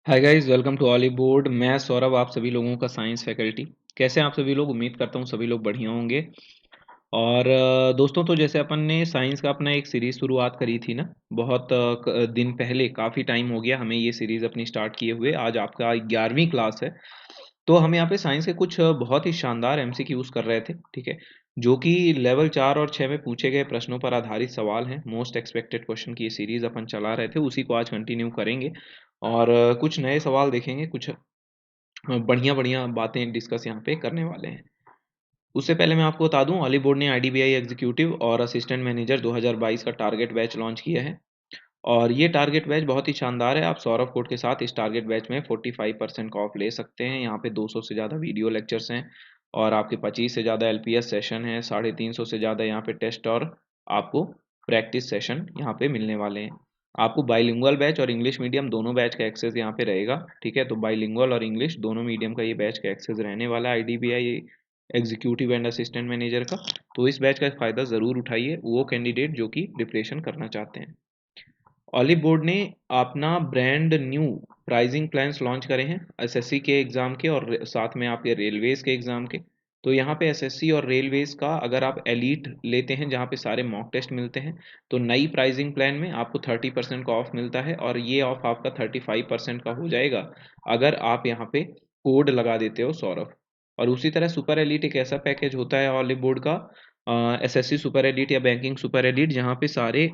Hi guys, welcome to Olly Board. मैं सौरभ, आप सभी लोगों का साइंस फैकल्टी। कैसे हैं आप सभी लोग? उम्मीद करता हूँ सभी लोग बढ़िया होंगे। और दोस्तों, तो जैसे अपन ने साइंस का अपना एक सीरीज़ शुरुआत करी थी ना, बहुत दिन पहले, काफ़ी टाइम हो गया हमें ये सीरीज़ अपनी स्टार्ट किए हुए। आज आपका 11वीं क्लास है। तो हम यहाँ पे साइंस के कुछ बहुत ही शानदार एमसीक्यूज कर रहे थे, ठीक है, जो कि लेवल 4 और 6 में पूछे गए प्रश्नों पर आधारित सवाल हैं। मोस्ट एक्सपेक्टेड क्वेश्चन की ये सीरीज अपन चला रहे थे, उसी को आज कंटिन्यू करेंगे। और कुछ नए सवाल देखेंगे, कुछ बढ़िया बढ़िया बातें डिस्कस यहाँ पे करने वाले हैं। उससे पहले मैं आपको बता दूं, ऑली बोर्ड ने आईडीबीआई एग्जीक्यूटिव और असिस्टेंट मैनेजर 2022 का टारगेट बैच लॉन्च किया है। और ये टारगेट बैच बहुत ही शानदार है। आप सौरभ कोड के साथ इस टारगेट बैच में 45% का ऑफ ले सकते हैं। यहाँ पे 200 से ज़्यादा वीडियो लेक्चर्स हैं और आपके 25 से ज़्यादा एलपीएस सेशन है, 350 से ज़्यादा यहाँ पे टेस्ट और आपको प्रैक्टिस सेशन यहाँ पे मिलने वाले हैं। आपको बाइलिंगुअल बैच और इंग्लिश मीडियम दोनों बैच का एक्सेस यहाँ पे रहेगा, ठीक है। तो बाइलिंगुअल और इंग्लिश दोनों मीडियम का ये बैच का एक्सेस रहने वाला है IDBI executive and assistant manager का। तो इस बैच का फ़ायदा ज़रूर उठाइए, वो कैंडिडेट जो कि प्रिपरेशन करना चाहते हैं। ऑलिव बोर्ड ने अपना brand new pricing plans launch करे हैं एसएससी के एग्ज़ाम के और साथ में आपके रेलवेज के एग्ज़ाम के। तो यहाँ पे एसएससी और रेलवेज का अगर आप एलीट लेते हैं, जहाँ पे सारे मॉक टेस्ट मिलते हैं, तो नई प्राइजिंग प्लान में आपको 30% का ऑफ मिलता है। और ये ऑफ आपका 35% का हो जाएगा अगर आप यहाँ पे कोड लगा देते हो सौरभ। और उसी तरह सुपर एलीट एक ऐसा पैकेज होता है ऑलिव बोर्ड का, एसएससी सुपर एलीट या बैंकिंग सुपर एलीट, जहाँ पे सारे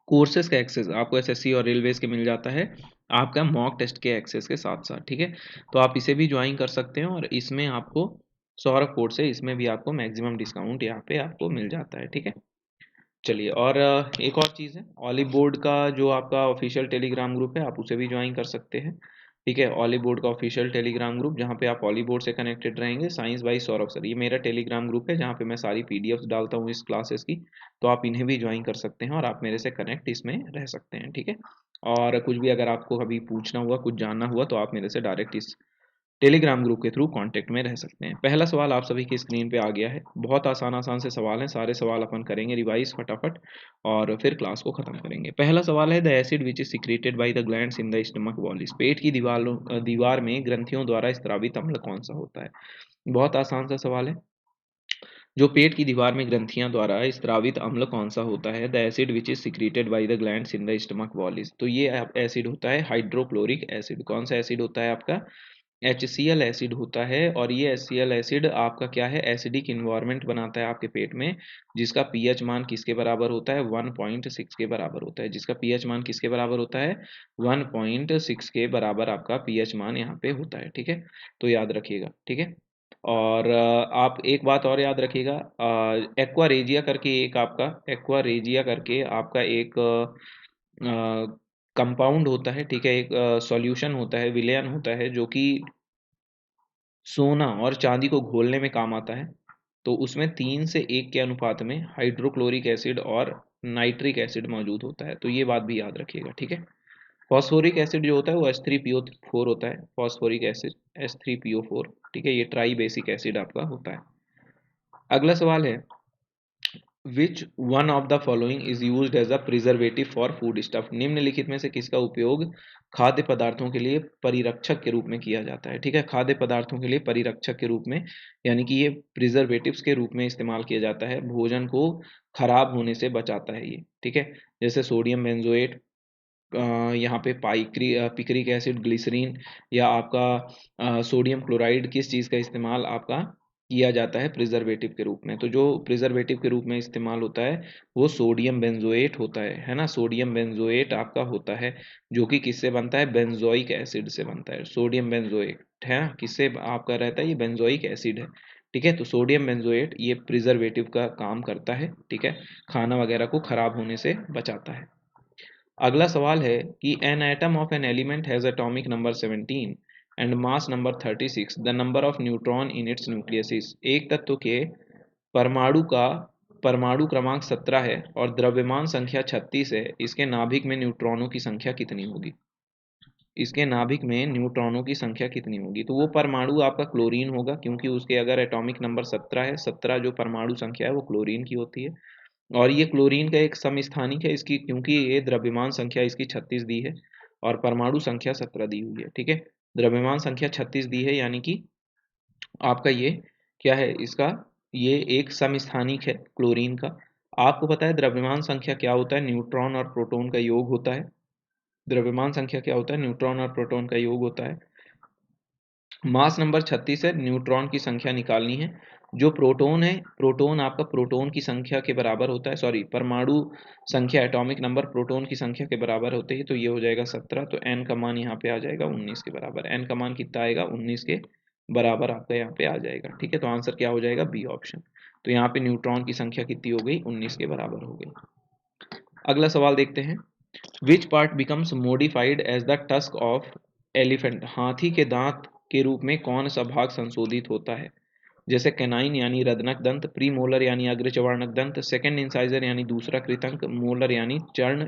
कोर्सेज का एक्सेस आपको एसएससी और रेलवेज के मिल जाता है, आपका मॉक टेस्ट के एक्सेस के साथ साथ, ठीक है। तो आप इसे भी ज्वाइन कर सकते हैं और इसमें आपको सौरभ कोड से इसमें भी आपको मैक्सिमम डिस्काउंट यहाँ पे आपको मिल जाता है, ठीक है। चलिए, और एक और चीज़ है, ऑलिव बोर्ड का जो आपका ऑफिशियल टेलीग्राम ग्रुप है, आप उसे भी ज्वाइन कर सकते हैं, ठीक है। ऑलिव बोर्ड का ऑफिशियल टेलीग्राम ग्रुप, जहाँ पे आप ऑलिव बोर्ड से कनेक्टेड रहेंगे। साइंस बाई सौरभ सर, ये मेरा टेलीग्राम ग्रुप है जहाँ पे मैं सारी पीडीएफ्स डालता हूँ इस क्लासेस की। तो आप इन्हें भी ज्वाइन कर सकते हैं और आप मेरे से कनेक्ट इसमें रह सकते हैं, ठीक है। और कुछ भी अगर आपको कभी पूछना हुआ, कुछ जानना हुआ, तो आप मेरे से डायरेक्ट इस टेलीग्राम ग्रुप के थ्रू कांटेक्ट में रह सकते हैं। पहला सवाल आप सभी की स्क्रीन पे आ गया है। बहुत आसान आसान से सवाल हैं, सारे सवाल अपन करेंगे रिवाइज फटाफट और फिर क्लास को खत्म करेंगे। पहला सवाल है, the acid which is secreted by the glands in the stomach wall. पेट की दीवार में ग्रंथियों द्वारा स्त्रावित अम्ल कौन सा होता है? बहुत आसान सा सवाल है। जो पेट की दीवार में ग्रंथियां द्वारा स्त्रावित अम्ल कौन सा होता है? The acid which is secreted by the glands in the stomach wall is, तो ये एसिड होता है हाइड्रोक्लोरिक एसिड। कौन सा एसिड होता है आपका? HCl एसिड होता है। और ये HCl एसिड आपका क्या है? एसिडिक इन्वायरमेंट बनाता है आपके पेट में, जिसका पीएच मान किसके बराबर होता है? 1.6 के बराबर होता है। जिसका पीएच मान किसके बराबर होता है? 1.6 के बराबर आपका पीएच मान यहाँ पे होता है, ठीक है। तो याद रखिएगा, ठीक है। और आप एक बात और याद रखिएगा, एक्वारेजिया करके एक आपका, एक्वारेजिया करके आपका एक कंपाउंड होता है, ठीक है, एक सॉल्यूशन होता है, विलेयन होता है, जो कि सोना और चांदी को घोलने में काम आता है। तो उसमें 3 से 1 के अनुपात में हाइड्रोक्लोरिक एसिड और नाइट्रिक एसिड मौजूद होता है। तो ये बात भी याद रखिएगा, ठीक है। फॉस्फोरिक एसिड जो होता है वो H3PO4 होता है, फॉस्फोरिक एसिड H3PO4, ठीक है। ये ट्राई बेसिक एसिड आपका होता है। अगला सवाल है, which one of the following is used as a preservative for food stuff. निम्नलिखित में से किसका उपयोग खाद्य पदार्थों के लिए परिरक्षक के रूप में किया जाता है? ठीक है, खाद्य पदार्थों के लिए परिरक्षक के रूप में, यानी कि ये प्रिजर्वेटिव्स के रूप में इस्तेमाल किया जाता है, भोजन को खराब होने से बचाता है ये, ठीक है। जैसे सोडियम बेंजोएट, यहाँ पे पिक्रिक एसिड, ग्लिसरीन, या आपका सोडियम क्लोराइड, किस चीज़ का इस्तेमाल आपका किया जाता है प्रिजर्वेटिव के रूप में? तो जो प्रिजर्वेटिव के रूप में इस्तेमाल होता है वो सोडियम बेंजोएट होता है ना। सोडियम बेंजोएट आपका होता है, जो कि किससे बनता है? बेंजोइक एसिड से बनता है। सोडियम बेंजोएट है ना, किससे आपका रहता है? ये बेंजोइक एसिड है, ठीक है। तो सोडियम बेंजोएट ये प्रिजर्वेटिव का काम करता है, ठीक है, खाना वगैरह को खराब होने से बचाता है। अगला सवाल है कि an atom of an element has atomic number 17 and mass number 36, the number of neutron in its nucleus is. एक तत्व के परमाणु का परमाणु क्रमांक 17 है और द्रव्यमान संख्या 36 है। इसके नाभिक में न्यूट्रॉनों की संख्या कितनी होगी? इसके नाभिक में न्यूट्रॉनों की संख्या कितनी होगी? तो वो परमाणु आपका क्लोरीन होगा, क्योंकि उसके अगर एटॉमिक नंबर 17 है, 17 जो परमाणु संख्या है वो क्लोरीन की होती है। और ये क्लोरीन का एक समस्थानिक है इसकी, क्योंकि ये द्रव्यमान संख्या इसकी 36 दी है। और परमाणु संख्या 17 दी हुई है। ठीक है, द्रव्यमान संख्या 36 दी है, यानी कि आपका ये क्या है, इसका ये एक समस्थानिक है क्लोरीन का। आपको पता है द्रव्यमान संख्या क्या होता है, न्यूट्रॉन और प्रोटॉन का योग होता है। द्रव्यमान संख्या क्या होता है, न्यूट्रॉन और प्रोटॉन का योग होता है। मास नंबर 36 है, न्यूट्रॉन की संख्या निकालनी है। जो प्रोटॉन है, प्रोटॉन आपका प्रोटॉन की संख्या के बराबर होता है, सॉरी परमाणु संख्या एटॉमिक नंबर प्रोटॉन की संख्या के बराबर होते हैं, तो ये हो जाएगा 17। तो एन का मान यहाँ पे आ जाएगा 19 के बराबर। एन का मान कितना आएगा, 19 के बराबर आपका यहाँ पे आ जाएगा। ठीक है, तो आंसर क्या हो जाएगा, बी ऑप्शन। तो यहाँ पे न्यूट्रॉन की संख्या कितनी हो गई, 19 के बराबर हो गई। अगला सवाल देखते हैं। Which part becomes modified as the tusk of elephant, हाथी के दांत के रूप में कौन सा भाग संशोधित होता है। जैसे कैनाइन यानी रदनक दंत, प्री मोलर यानी अग्रचर्वणक दंत, सेकंड इंसाइजर यानी दूसरा कृतंक, मोलर यानी चर्ण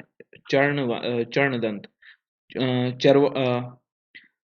चर्ण चर्ण दंत, चर्व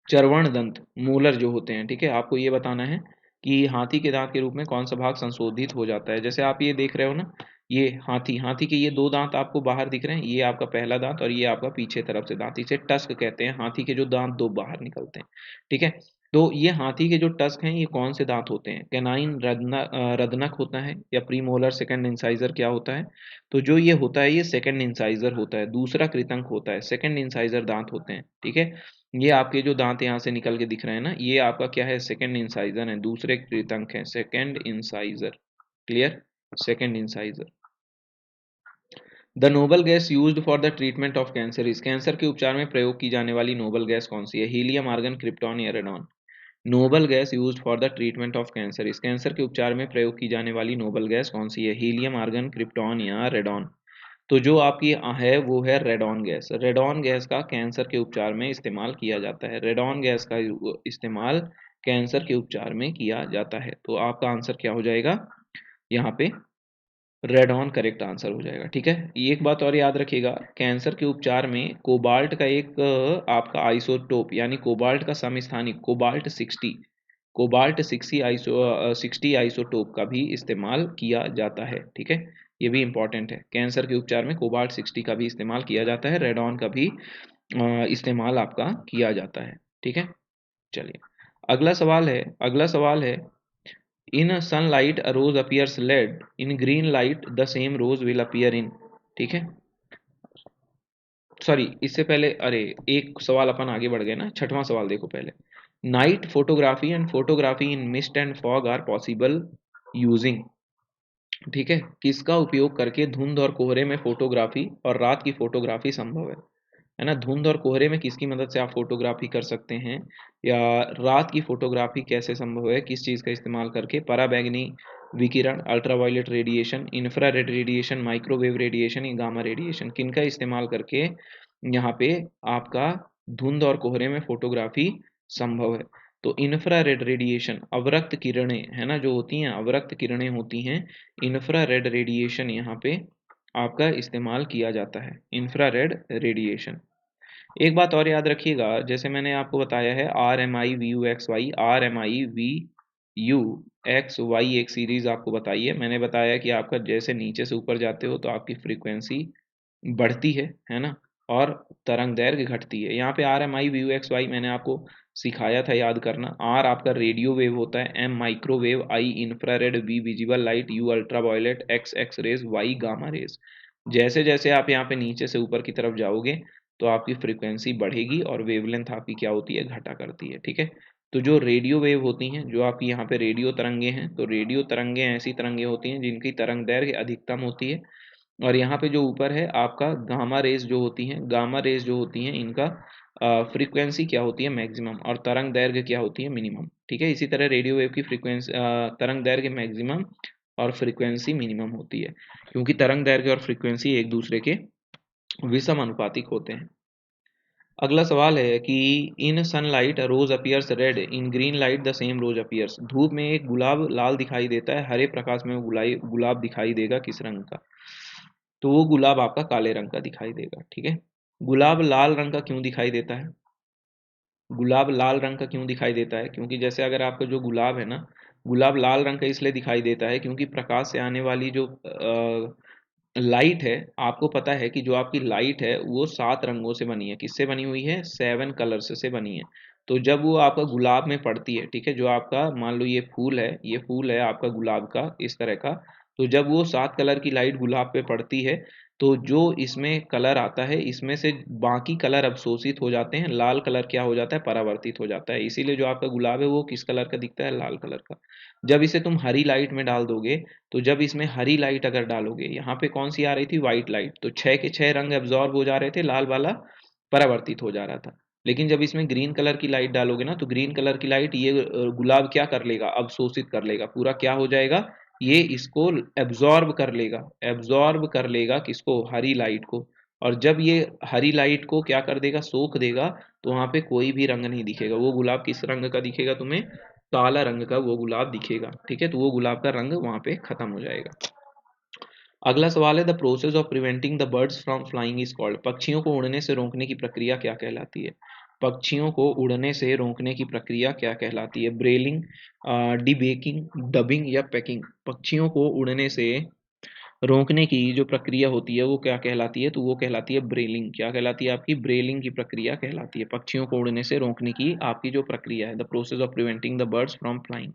चर्वण दंत, मोलर जो होते हैं। ठीक है, आपको ये बताना है कि हाथी के दांत के रूप में कौन सा भाग संशोधित हो जाता है। जैसे आप ये देख रहे हो ना, ये हाथी हाथी के ये दो दांत आपको बाहर दिख रहे हैं, ये आपका पहला दांत और ये आपका पीछे तरफ से दांत, इसे टस्क कहते हैं। हाथी के जो दांत दो बाहर निकलते हैं। ठीक है, तो ये हाथी के जो टस्क हैं, ये कौन से दांत होते हैं, कैनाइन रदनक होता है, या प्रीमोलर सेकंड इंसाइजर क्या होता है। तो जो ये होता है, ये सेकंड इंसाइजर होता है, दूसरा कृतंक होता है, सेकंड इंसाइजर दांत होते हैं। ठीक है, ये आपके जो दांत यहाँ से निकल के दिख रहे हैं ना, ये आपका क्या है, सेकंड इंसाइजर है, दूसरे कृतंक है, second incisor. Clear, second incisor. The noble gas used for the treatment of cancer, इस कैंसर के उपचार में प्रयोग की जाने वाली नोबल गैस कौन सी है, हीलियम, आर्गन, क्रिप्टॉन या radon. Noble gas used for the treatment of cancer, इस कैंसर के उपचार में प्रयोग की जाने वाली नोबल गैस कौन सी है, हीलियम, आर्गन, क्रिप्टॉन या रेडॉन। तो जो आपकी है वो है रेडॉन गैस। रेडॉन गैस का कैंसर के उपचार में इस्तेमाल किया जाता है, रेडॉन गैस का इस्तेमाल कैंसर के उपचार में किया जाता है। तो आपका आंसर क्या हो जाएगा, यहाँ पे रेडॉन करेक्ट आंसर हो जाएगा। ठीक है, एक बात और याद रखिएगा, कैंसर के उपचार में कोबाल्ट का एक आपका आइसोटोप यानी कोबाल्ट का समस्थानिक कोबाल्ट 60, कोबाल्ट 60 आइसोटोप का भी इस्तेमाल किया जाता है। ठीक है, ये भी इंपॉर्टेंट है, कैंसर के उपचार में कोबाल्ट 60 का भी इस्तेमाल किया जाता है, रेडॉन का भी इस्तेमाल आपका किया जाता है। ठीक है, चलिए अगला सवाल है, इन sunlight a rose appears red, in green light the same rose will appear in। ठीक है, सॉरी इससे पहले, अरे एक सवाल अपन आगे बढ़ गए ना, छठवां सवाल देखो पहले। Night photography and photography in mist and fog are possible using. ठीक है, किसका उपयोग करके धुंध और कोहरे में फोटोग्राफी और रात की फोटोग्राफी संभव है ना। धुंध और कोहरे में किसकी मदद से आप फोटोग्राफी कर सकते हैं, या रात की फोटोग्राफी कैसे संभव है, किस चीज़ का इस्तेमाल करके, पराबैंगनी विकिरण, ultraviolet radiation, infrared radiation, microwave radiation या गामा रेडिएशन, किनका इस्तेमाल करके यहाँ पे आपका धुंध और कोहरे में फोटोग्राफी संभव है। तो इंफ्रारेड रेडिएशन, अवरक्त किरणें है ना, जो होती हैं अवरक्त किरणें होती हैं, इंफ्रारेड रेडिएशन यहाँ पे आपका इस्तेमाल किया जाता है, इंफ्रारेड रेडिएशन। एक बात और याद रखिएगा, जैसे मैंने आपको बताया है R M I V U X Y, R M I V U X Y एक सीरीज आपको बताई है। मैंने बताया कि आपका जैसे नीचे से ऊपर जाते हो तो आपकी फ्रीक्वेंसी बढ़ती है ना, और तरंग दैर्घ्य घटती है। यहाँ पे R M I V U X Y मैंने आपको सिखाया था, याद करना। आर आपका रेडियो वेव होता है, M microwave, I infrared, V visible light, U ultraviolet, X X rays, Y gamma rays. जैसे जैसे आप यहाँ पे नीचे से ऊपर की तरफ जाओगे तो आपकी फ्रीक्वेंसी बढ़ेगी और वेवलेंथ आपकी क्या होती है, घटा करती है। ठीक है, तो जो रेडियो वेव होती हैं, जो आपकी यहाँ पे रेडियो तरंगे हैं, तो रेडियो तरंगे ऐसी तरंगे होती हैं जिनकी तरंग दैर्घ्य अधिकतम होती है। और यहाँ पे जो ऊपर है आपका गामा रेज जो होती हैं, गामा रेज जो होती हैं इनका फ्रीक्वेंसी क्या होती है, मैक्सिमम, और तरंग दैर्घ्य क्या होती है, मिनिमम। ठीक है, इसी तरह रेडियो वेव की फ्रीक्वेंसी तरंग दैर्घ्य मैक्सिमम और फ्रीक्वेंसी मिनिमम होती है, क्योंकि तरंग दैर्घ्य और फ्रीक्वेंसी एक दूसरे के विषम अनुपातिक होते हैं। अगला सवाल है कि in sunlight rose appears red, in green light the same rose appears. धूप में एक गुलाब लाल दिखाई देता है, हरे प्रकाश में वो गुलाब दिखाई देगा किस रंग का, तो वो गुलाब आपका काले रंग का दिखाई देगा। ठीक है, गुलाब लाल रंग का क्यों दिखाई देता है, गुलाब लाल रंग का क्यों दिखाई देता है, क्योंकि जैसे अगर आपका जो गुलाब है ना, गुलाब लाल रंग का इसलिए दिखाई देता है क्योंकि प्रकाश से आने वाली जो लाइट है, आपको पता है कि जो आपकी लाइट है वो 7 रंगों से बनी है। किससे बनी हुई है? 7 कलर्स से बनी है। तो जब वो आपका गुलाब में पड़ती है, ठीक है, जो आपका मान लो ये फूल है, ये फूल है आपका गुलाब का इस तरह का, तो जब वो 7 कलर की लाइट गुलाब पे पड़ती है, तो जो इसमें कलर आता है, इसमें से बाकी कलर अवशोषित हो जाते हैं, लाल कलर क्या हो जाता है? परावर्तित हो जाता है। इसीलिए जो आपका गुलाब है वो किस कलर का दिखता है? लाल कलर का। जब इसे तुम हरी लाइट में डाल दोगे, तो जब इसमें हरी लाइट अगर डालोगे, यहाँ पे कौन सी आ रही थी? व्हाइट लाइट, तो 6 के 6 रंग एब्जॉर्ब हो जा रहे थे, लाल वाला परावर्तित हो जा रहा था। लेकिन जब इसमें ग्रीन कलर की लाइट डालोगे ना, तो ग्रीन कलर की लाइट ये गुलाब क्या कर लेगा? अवशोषित कर लेगा, पूरा क्या हो जाएगा? ये इसको एब्जॉर्ब कर लेगा, एब्जॉर्ब कर लेगा किसको? हरी लाइट को। और जब ये हरी लाइट को क्या कर देगा? सोख देगा, तो वहां पे कोई भी रंग नहीं दिखेगा। वो गुलाब किस रंग का दिखेगा तुम्हें? काला रंग का वो गुलाब दिखेगा, ठीक है, तो वो गुलाब का रंग वहां पे खत्म हो जाएगा। अगला सवाल है, the process of preventing the birds from flying is called. पक्षियों को उड़ने से रोकने की प्रक्रिया क्या कहलाती है? पक्षियों को उड़ने से रोकने की प्रक्रिया क्या कहलाती है? ब्रेलिंग, डिबेकिंग, डबिंग या पैकिंग? पक्षियों को उड़ने से रोकने की जो प्रक्रिया होती है वो क्या कहलाती है? तो वो कहलाती है ब्रेलिंग। क्या कहलाती है? आपकी ब्रेलिंग की प्रक्रिया कहलाती है। पक्षियों को उड़ने से रोकने की आपकी जो प्रक्रिया है, the process of preventing the birds from flying,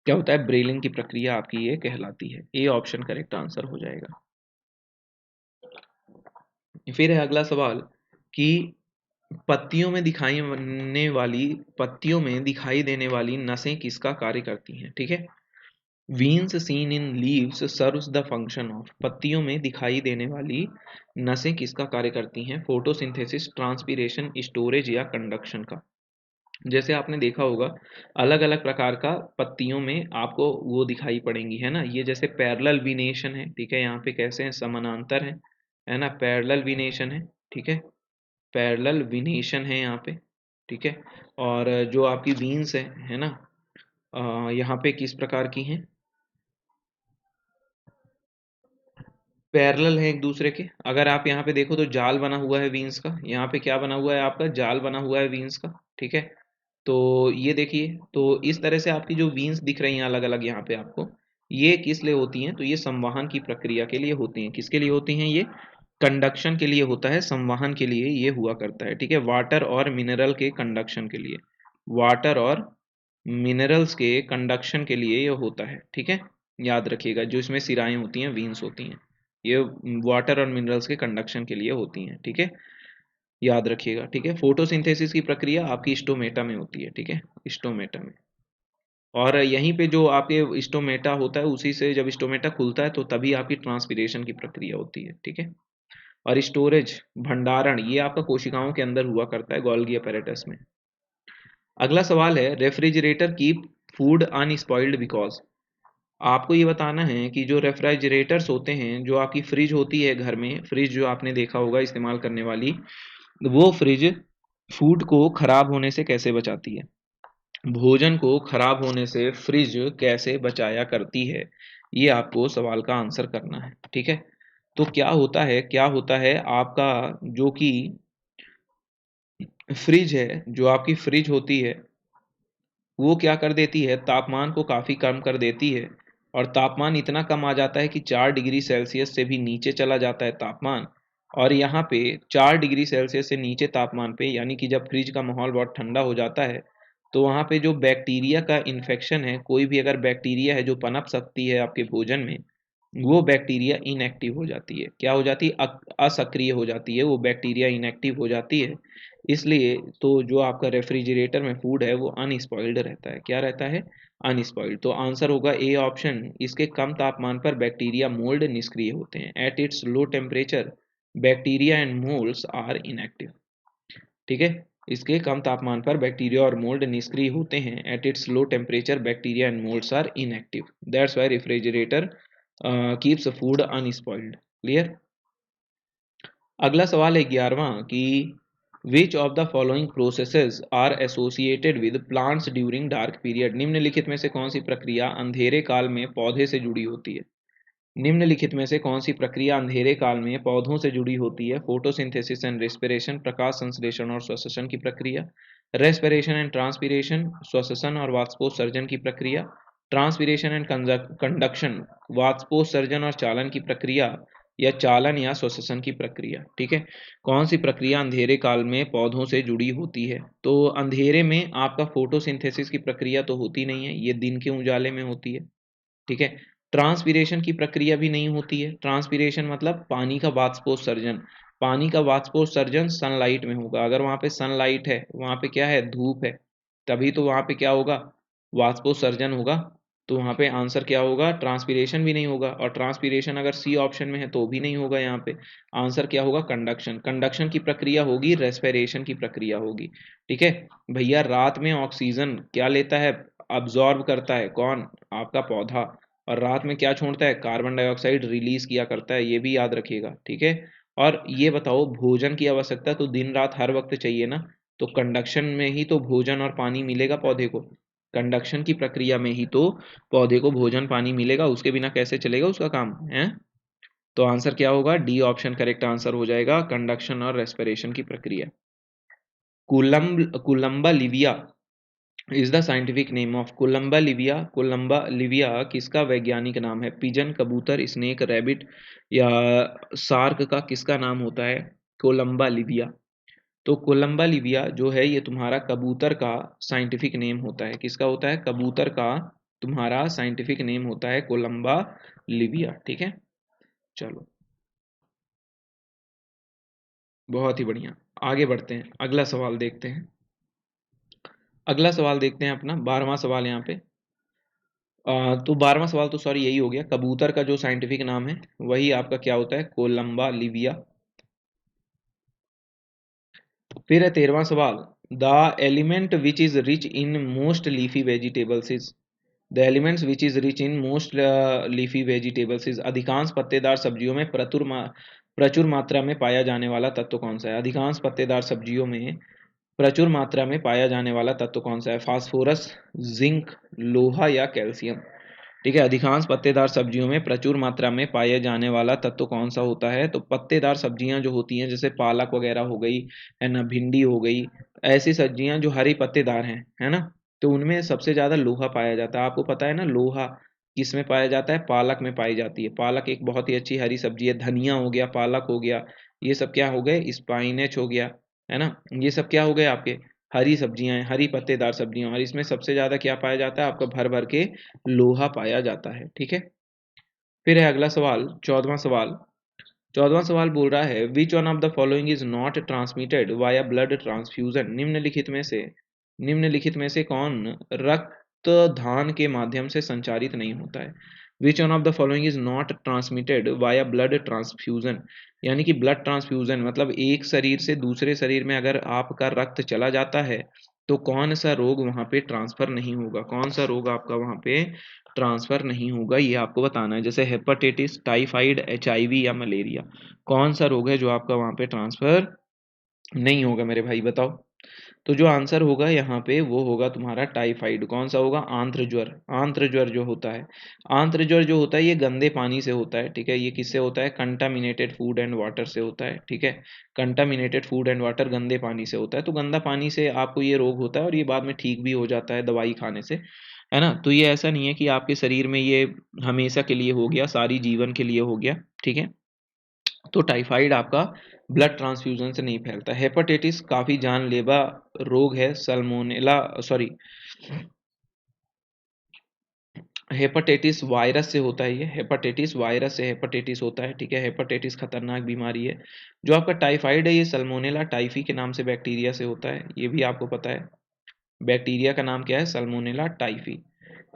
क्या होता है? ब्रेलिंग की प्रक्रिया आपकी ये कहलाती है। ए ऑप्शन करेक्ट आंसर हो जाएगा। फिर है अगला सवाल कि पत्तियों में दिखाई देने वाली नसें किसका कार्य करती हैं? ठीक है, veins seen in leaves serves the function of. पत्तियों में दिखाई देने वाली नसें किसका कार्य करती हैं? फोटोसिंथेसिस, ट्रांसपीरेशन, स्टोरेज या कंडक्शन का। जैसे आपने देखा होगा, अलग अलग प्रकार का पत्तियों में आपको वो दिखाई पड़ेंगी, है ना। ये जैसे पैरेलल विनेशन है, ठीक है, यहाँ पे कैसे हैं? समानांतर है ना, पैरेलल विनेशन है, ठीक है, पैरेलल विनेशन है यहाँ पे, ठीक है। और जो आपकी वीन्स है ना, यहाँ पे किस प्रकार की हैं? पैरेलल है एक दूसरे के। अगर आप यहाँ पे देखो तो जाल बना हुआ है वीन्स का, यहाँ पे क्या बना हुआ है? आपका जाल बना हुआ है वीन्स का, ठीक है। तो ये देखिए, तो इस तरह से आपकी जो वीन्स दिख रही हैं अलग अलग यहाँ पे आपको, ये किस लिए होती हैं? तो ये संवहन की प्रक्रिया के लिए होती हैं। किसके लिए होती हैं ये? कंडक्शन के लिए होता है, संवहन के लिए ये हुआ करता है, ठीक है, वाटर और मिनरल के कंडक्शन के लिए, वाटर और मिनरल्स के कंडक्शन के लिए ये होता है, ठीक है। याद रखिएगा, जो इसमें सिराएं होती हैं, वीन्स होती हैं, ये वाटर और मिनरल्स के कंडक्शन के लिए होती हैं, ठीक है, याद रखिएगा, ठीक है। फोटोसिंथेसिस की प्रक्रिया आपकी स्टोमेटा में होती है, ठीक है, स्टोमेटा में। और यहीं पे जो आपके स्टोमेटा होता है, उसी से जब स्टोमेटा खुलता है तो तभी आपकी ट्रांसपीरेशन की प्रक्रिया होती है, ठीक है। और स्टोरेज, भंडारण, ये आपका कोशिकाओं के अंदर हुआ करता है, गोल्गी अपैरेटस में। अगला सवाल है, refrigerator keep food unspoiled because. आपको ये बताना है कि जो रेफ्रिजरेटर्स होते हैं, जो आपकी फ्रिज होती है घर में, फ्रिज जो आपने देखा होगा इस्तेमाल करने वाली, वो फ्रिज फूड को खराब होने से कैसे बचाती है? भोजन को खराब होने से फ्रिज कैसे बचाया करती है? ये आपको सवाल का आंसर करना है, ठीक है। तो क्या होता है आपका जो कि फ्रिज है, जो आपकी फ्रिज होती है, वो क्या कर देती है? तापमान को काफ़ी कम कर देती है। और तापमान इतना कम आ जाता है कि 4 डिग्री सेल्सियस से भी नीचे चला जाता है तापमान। और यहाँ पे 4 डिग्री सेल्सियस से नीचे तापमान पे, यानी कि जब फ्रिज का माहौल बहुत ठंडा हो जाता है, तो वहाँ पे जो बैक्टीरिया का इन्फेक्शन है, कोई भी अगर बैक्टीरिया है जो पनप सकती है आपके भोजन में, वो बैक्टीरिया इनएक्टिव हो जाती है। क्या हो जाती है? असक्रिय हो जाती है, वो बैक्टीरिया इनएक्टिव हो जाती है। इसलिए तो जो आपका रेफ्रिजरेटर में फूड है वो अनस्पॉइल्ड रहता है। क्या रहता है? अनस्पॉइल्ड। तो आंसर होगा ए ऑप्शन, इसके कम तापमान पर बैक्टीरिया मोल्ड निष्क्रिय होते हैं। At its low temperature bacteria and moulds are inactive, ठीक है। इसके कम तापमान पर बैक्टीरिया और मोल्ड निष्क्रिय होते हैं। At its low temperature bacteria and moulds are inactive, that's why refrigerator keeps food unspoiled. Clear. अगला सवाल है 11वां कि which of the following processes are associated with plants during dark period. निम्नलिखित में से कौन सी प्रक्रिया अंधेरे काल में पौधे से जुड़ी होती है? निम्नलिखित में से कौन सी प्रक्रिया अंधेरे काल में पौधों से जुड़ी होती है? फोटोसिंथेसिस एंड रेस्पिरेशन, प्रकाश संश्लेषण और श्वसन की प्रक्रिया, रेस्पिरेशन एंड ट्रांसपीरेशन, श्वसन और वाष्पोत्सर्जन की प्रक्रिया, ट्रांसपीरेशन एंड कंडक्शन, वाष्पोत्सर्जन और चालन की प्रक्रिया, या चालन या श्वसन की प्रक्रिया। ठीक है, कौन सी प्रक्रिया अंधेरे काल में पौधों से जुड़ी होती है? तो अंधेरे में आपका फोटोसिंथेसिस की प्रक्रिया तो होती नहीं है, ये दिन के उजाले में होती है। ठीक है, ट्रांसपीरेशन की प्रक्रिया भी नहीं होती है। ट्रांसपीरेशन मतलब पानी का वाष्पोत्सर्जन। पानी का वाष्पोत्सर्जन सनलाइट में होगा। अगर वहां पे सनलाइट है, वहां पे क्या है, धूप है, तभी तो वहां पे क्या होगा, वाष्पोत्सर्जन होगा। तो वहां पे आंसर क्या होगा, ट्रांसपीरेशन भी नहीं होगा। और ट्रांसपीरेशन अगर सी ऑप्शन में है तो भी नहीं होगा। यहाँ पे आंसर क्या होगा, कंडक्शन। कंडक्शन की प्रक्रिया होगी, रेस्पिरेशन की प्रक्रिया होगी। ठीक है भैया, रात में ऑक्सीजन क्या लेता है, अब्जॉर्ब करता है, कौन, आपका पौधा। और रात में क्या छोड़ता है, कार्बन डाइऑक्साइड रिलीज किया करता है, ये भी याद रखिएगा। ठीक है, और ये बताओ, भोजन की आवश्यकता तो दिन रात हर वक्त चाहिए ना, तो कंडक्शन में ही तो भोजन और पानी मिलेगा पौधे को। कंडक्शन की प्रक्रिया में ही तो पौधे को भोजन पानी मिलेगा, उसके बिना कैसे चलेगा उसका काम है। तो आंसर क्या होगा, डी ऑप्शन करेक्ट आंसर हो जाएगा, कंडक्शन और रेस्पिरेशन की प्रक्रिया। Columba Livia is the scientific name of Columba Livia. Columba Livia किसका वैज्ञानिक नाम है? पिजन, कबूतर, स्नेक, रैबिट या सार्क का किसका नाम होता है? Columba Livia. तो कोलंबा लिविया जो है ये तुम्हारा कबूतर का साइंटिफिक नेम होता है। किसका होता है? कबूतर का तुम्हारा साइंटिफिक नेम होता है कोलंबा लिविया। ठीक है, चलो बहुत ही बढ़िया। आगे बढ़ते हैं, अगला सवाल देखते हैं। अगला सवाल देखते हैं अपना 12वां सवाल यहाँ पे। तो 12वां सवाल तो सॉरी यही हो गया, कबूतर का जो साइंटिफिक नाम है वही आपका क्या होता है, कोलंबा लिविया। फिर है 13वां सवाल, the element which is rich in most leafy vegetables is. The elements which is rich in most leafy vegetables is. अधिकांश पत्तेदार सब्जियों में प्रचुर मात्रा में पाया जाने वाला तत्व कौन सा है? अधिकांश पत्तेदार सब्जियों में प्रचुर मात्रा में पाया जाने वाला तत्व कौन सा है? फास्फोरस, जिंक, लोहा या कैल्शियम। ठीक है, अधिकांश पत्तेदार सब्जियों में प्रचुर मात्रा में पाए जाने वाला तत्व कौन सा होता है? तो पत्तेदार सब्जियां जो होती हैं, जैसे पालक वगैरह हो गई, है ना, भिंडी हो गई, ऐसी सब्जियां जो हरी पत्तेदार हैं, है ना, तो उनमें सबसे ज्यादा लोहा पाया जाता है। आपको पता है ना, लोहा किस में पाया जाता है? पालक में पाई जाती है। पालक एक बहुत ही अच्छी हरी सब्जी है। धनिया हो गया, पालक हो गया, ये सब क्या हो गए, स्पाइनेच हो गया, है ना, ये सब क्या हो गए आपके, हरी सब्जियां हैं, हरी पत्तेदार सब्जियां। और इसमें सबसे ज्यादा क्या पाया जाता है आपका, भर भर के लोहा पाया जाता है। ठीक है, फिर है अगला सवाल 14वां सवाल। 14वां सवाल बोल रहा है, which one of the following is not transmitted via blood transfusion. निम्नलिखित में से कौन रक्त दान के माध्यम से संचारित नहीं होता है? Which one of the following is not transmitted via blood transfusion, यानी कि ब्लड ट्रांसफ्यूजन मतलब एक शरीर से दूसरे शरीर में अगर आपका रक्त चला जाता है तो कौन सा रोग वहां पे ट्रांसफर नहीं होगा? कौन सा रोग आपका वहां पे ट्रांसफर नहीं होगा, ये आपको बताना है। जैसे हेपेटाइटिस, टाइफाइड, एचआईवी या मलेरिया, कौन सा रोग है जो आपका वहां पे ट्रांसफर नहीं होगा मेरे भाई, बताओ। तो जो आंसर होगा यहाँ पे वो होगा तुम्हारा टाइफाइड। कौन सा होगा? आंत्र ज्वर। आंत्र ज्वर जो होता है, आंत्र ज्वर जो होता है ये गंदे पानी से होता है। ठीक है, ये किससे होता है? कंटामिनेटेड फूड एंड वाटर से होता है। ठीक है, कंटामिनेटेड फूड एंड वाटर, गंदे पानी से होता है। तो गंदा पानी से आपको ये रोग होता है और ये बाद में ठीक भी हो जाता है दवाई खाने से, है ना। तो ये ऐसा नहीं है कि आपके शरीर में ये हमेशा के लिए हो गया, सारी जीवन के लिए हो गया। ठीक है, तो टाइफाइड आपका ब्लड ट्रांसफ्यूजन से नहीं फैलता। हेपेटाइटिस काफी जानलेवा रोग है, सल्मोनेला सॉरी हेपेटाइटिस वायरस से होता है। ये हेपेटाइटिस वायरस से हेपेटाइटिस होता है। ठीक है, हेपेटाइटिस खतरनाक बीमारी है। जो आपका टाइफाइड है ये सल्मोनेला टाइफी के नाम से बैक्टीरिया से होता है, ये भी आपको पता है। बैक्टीरिया का नाम क्या है? Salmonella typhi.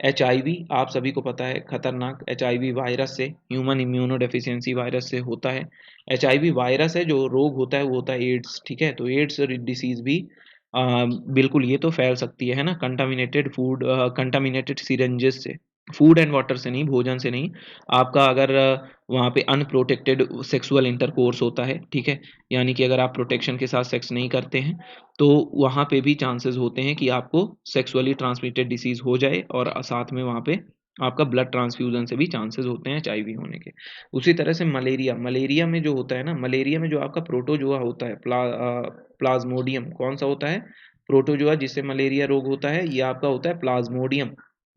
एचआईवी आप सभी को पता है, खतरनाक एचआईवी वायरस से, ह्यूमन इम्यूनो डेफिशिएंसी वायरस से होता है। एचआईवी वायरस है, जो रोग होता है वो होता है एड्स। ठीक है, तो एड्स डिसीज भी बिल्कुल ये तो फैल सकती है ना, कंटामिनेटेड फूड, कंटामिनेटेड सिरेंजेस से, फूड एंड वाटर से नहीं, भोजन से नहीं। आपका अगर वहाँ पे अनप्रोटेक्टेड सेक्सुअल इंटरकोर्स होता है, ठीक है, यानी कि अगर आप प्रोटेक्शन के साथ सेक्स नहीं करते हैं तो वहाँ पे भी चांसेस होते हैं कि आपको सेक्सुअली ट्रांसमिटेड डिसीज हो जाए, और साथ में वहाँ पे आपका ब्लड ट्रांसफ्यूजन से भी चांसेस होते हैं एचआईवी होने के। उसी तरह से मलेरिया, मलेरिया में जो होता है ना, मलेरिया में जो आपका प्रोटोजोआ होता है, प्लाज्मोडियम, कौन सा होता है? प्रोटोजोआ जिससे मलेरिया रोग होता है, ये आपका होता है प्लाज्मोडियम।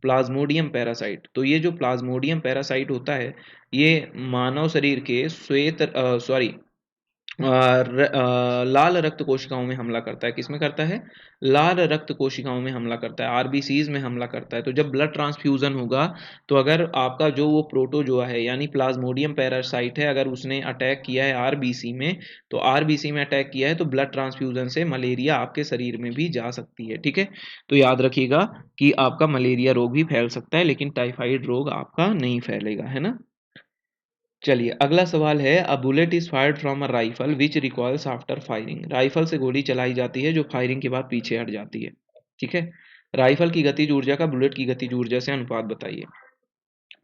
Plasmodium parasite. तो ये जो प्लाज्मोडियम पैरासाइट होता है, ये मानव शरीर के लाल रक्त कोशिकाओं में हमला करता है। किसमें करता है? लाल रक्त कोशिकाओं में हमला करता है, आरबीसीज में हमला करता है। तो जब ब्लड ट्रांसफ्यूजन होगा, तो अगर आपका जो वो प्रोटोजोआ है यानी प्लाज्मोडियम पैरासाइट है, अगर उसने अटैक किया है आरबीसी में, तो आरबीसी में अटैक किया है तो ब्लड ट्रांसफ्यूजन से मलेरिया आपके शरीर में भी जा सकती है। ठीक है, तो याद रखिएगा कि आपका मलेरिया रोग भी फैल सकता है, लेकिन टाइफाइड रोग आपका नहीं फैलेगा, है ना। चलिए अगला सवाल है, a bullet is fired from a rifle which recoils after firing. Rifle से गोली चलाई जाती है जो फायरिंग के बाद पीछे हट जाती है। ठीक है, राइफल की गतिज ऊर्जा का बुलेट की गतिज ऊर्जा से अनुपात बताइए।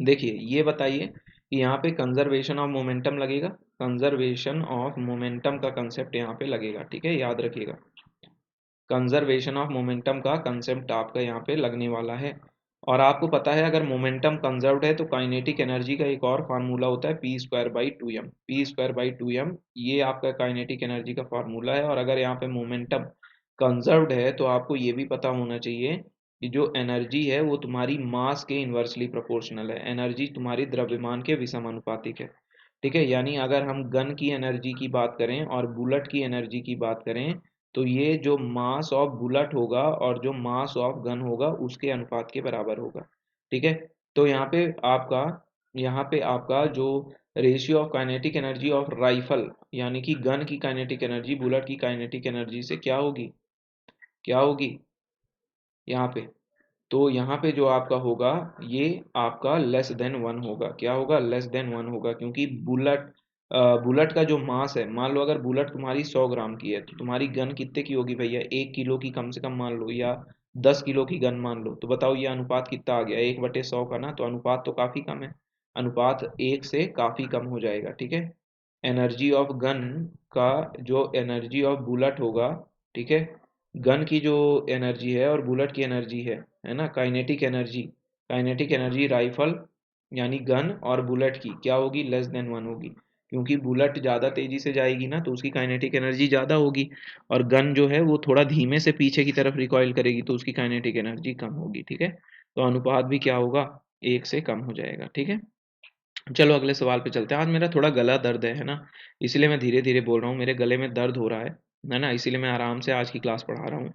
देखिए ये बताइए कि यहाँ पे कंजर्वेशन ऑफ मोमेंटम लगेगा, कंजर्वेशन ऑफ मोमेंटम का कंसेप्ट यहाँ पे लगेगा। ठीक है, याद रखिएगा, कंजर्वेशन ऑफ मोमेंटम का कंसेप्ट आपका यहाँ पे लगने वाला है। और आपको पता है अगर मोमेंटम कंजर्व्ड है तो काइनेटिक एनर्जी का एक और फार्मूला होता है p² / 2m। p²/2m ये आपका काइनेटिक एनर्जी का फार्मूला है। और अगर यहाँ पे मोमेंटम कंजर्व्ड है तो आपको ये भी पता होना चाहिए कि जो एनर्जी है वो तुम्हारी मास के इन्वर्सली प्रोपोर्शनल है, एनर्जी तुम्हारी द्रव्यमान के विषम अनुपातिक है। ठीक है, यानी अगर हम गन की एनर्जी की बात करें और बुलेट की एनर्जी की बात करें, तो ये जो मास ऑफ बुलेट होगा और जो मास ऑफ गन होगा उसके अनुपात के बराबर होगा। ठीक है, तो यहाँ पे आपका जो ratio of kinetic energy of rifle यानी कि गन की काइनेटिक एनर्जी बुलेट की काइनेटिक एनर्जी से क्या होगी, क्या होगी यहाँ पे। तो यहाँ पे जो आपका होगा ये आपका लेस देन वन होगा। क्या होगा? लेस देन वन होगा, क्योंकि बुलेट का जो मास है, मान लो अगर बुलेट तुम्हारी 100 ग्राम की है तो तुम्हारी गन कितने की होगी भैया? 1 किलो की कम से कम मान लो, या 10 किलो की गन मान लो। तो बताओ ये अनुपात कितना आ गया? 1/100 का ना, तो अनुपात तो काफी कम है, अनुपात 1 से काफी कम हो जाएगा। ठीक है, एनर्जी ऑफ गन का जो एनर्जी ऑफ बुलेट होगा, ठीक है, गन की जो एनर्जी है और बुलेट की एनर्जी है ना, काइनेटिक एनर्जी राइफल यानी गन और बुलेट की क्या होगी? लेस देन वन होगी, क्योंकि बुलेट ज़्यादा तेजी से जाएगी ना तो उसकी काइनेटिक एनर्जी ज़्यादा होगी, और गन जो है वो थोड़ा धीमे से पीछे की तरफ रिकॉइल करेगी तो उसकी काइनेटिक एनर्जी कम होगी। ठीक है, तो अनुपात भी क्या होगा? 1 से कम हो जाएगा। ठीक है, चलो अगले सवाल पे चलते हैं। आज मेरा थोड़ा गला दर्द है ना, इसीलिए मैं धीरे धीरे बोल रहा हूँ, मेरे गले में दर्द हो रहा है ना, इसीलिए मैं आराम से आज की क्लास पढ़ा रहा हूँ।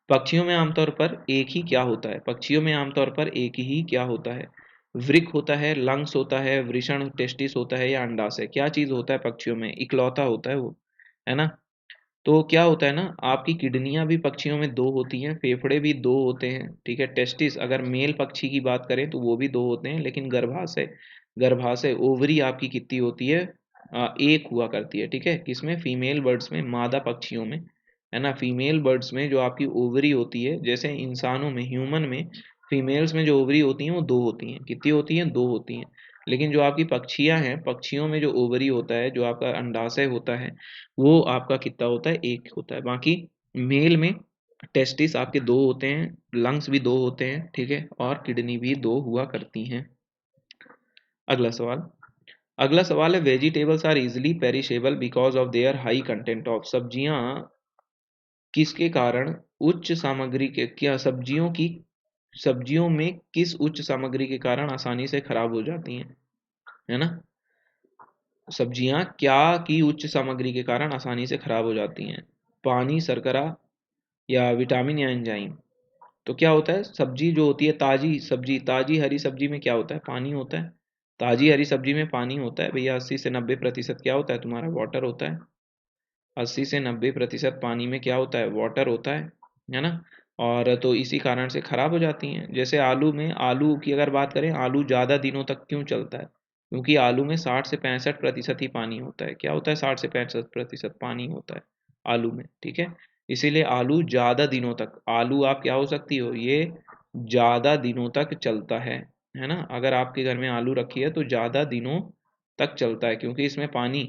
पक्षियों में आमतौर पर एक ही क्या होता है? पक्षियों में आमतौर पर एक ही क्या होता है? वृक्क होता है, लंग्स होता है, वृषण टेस्टिस होता है, या अंडाशय? क्या चीज होता है पक्षियों में? इकलौता होता है वो, है ना। तो क्या होता है ना, आपकी किडनियां भी पक्षियों में दो होती हैं, फेफड़े भी दो होते हैं। ठीक है, टेस्टिस अगर मेल पक्षी की बात करें तो वो भी दो होते हैं, लेकिन गर्भाशय ओवरी आपकी कितनी होती है? एक हुआ करती है। ठीक है, किसमें? फीमेल बर्ड्स में, मादा पक्षियों में, है ना। फीमेल बर्ड्स में जो आपकी ओवरी होती है, जैसे इंसानों में, ह्यूमन में फीमेल्स में जो ओवरी होती हैं वो दो होती हैं। कितनी होती हैं? दो होती हैं। लेकिन जो आपकी पक्षियां हैं, पक्षियों में जो ओवरी होता है, जो आपका अंडाशय होता है, वो आपका कितना होता है? एक होता है। बाकी मेल में टेस्टिस आपके दो होते हैं, लंग्स भी दो होते हैं, ठीक है, और किडनी भी दो हुआ करती हैं। अगला सवाल, है vegetables are easily perishable because of their high content of. सब्जियां किसके कारण उच्च सामग्री के क्या सब्जियों में किस उच्च सामग्री के कारण आसानी से खराब हो जाती हैं, है ना। सब्जियां क्या की उच्च सामग्री के कारण आसानी से खराब हो जाती हैं? पानी, शर्करा, या विटामिन, या एंजाइम? तो क्या होता है, सब्जी जो होती है, ताजी हरी सब्जी में क्या होता है? पानी होता है। ताजी हरी सब्जी में पानी होता है भैया। 80 से 90% क्या होता है तुम्हारा? वाटर होता है। 80 से 90% पानी में क्या होता है? वाटर होता है ना। और तो इसी कारण से खराब हो जाती हैं। जैसे आलू की अगर बात करें, आलू ज़्यादा दिनों तक क्यों चलता है? क्योंकि आलू में 60 से 65% ही पानी होता है। क्या होता है? 60 से 65% पानी होता है आलू में। ठीक है, इसीलिए आलू ज़्यादा दिनों तक, आलू आप क्या हो सकती हो, ये ज़्यादा दिनों तक चलता है ना। अगर आपके घर में आलू रखी है तो ज़्यादा दिनों तक चलता है, क्योंकि इसमें पानी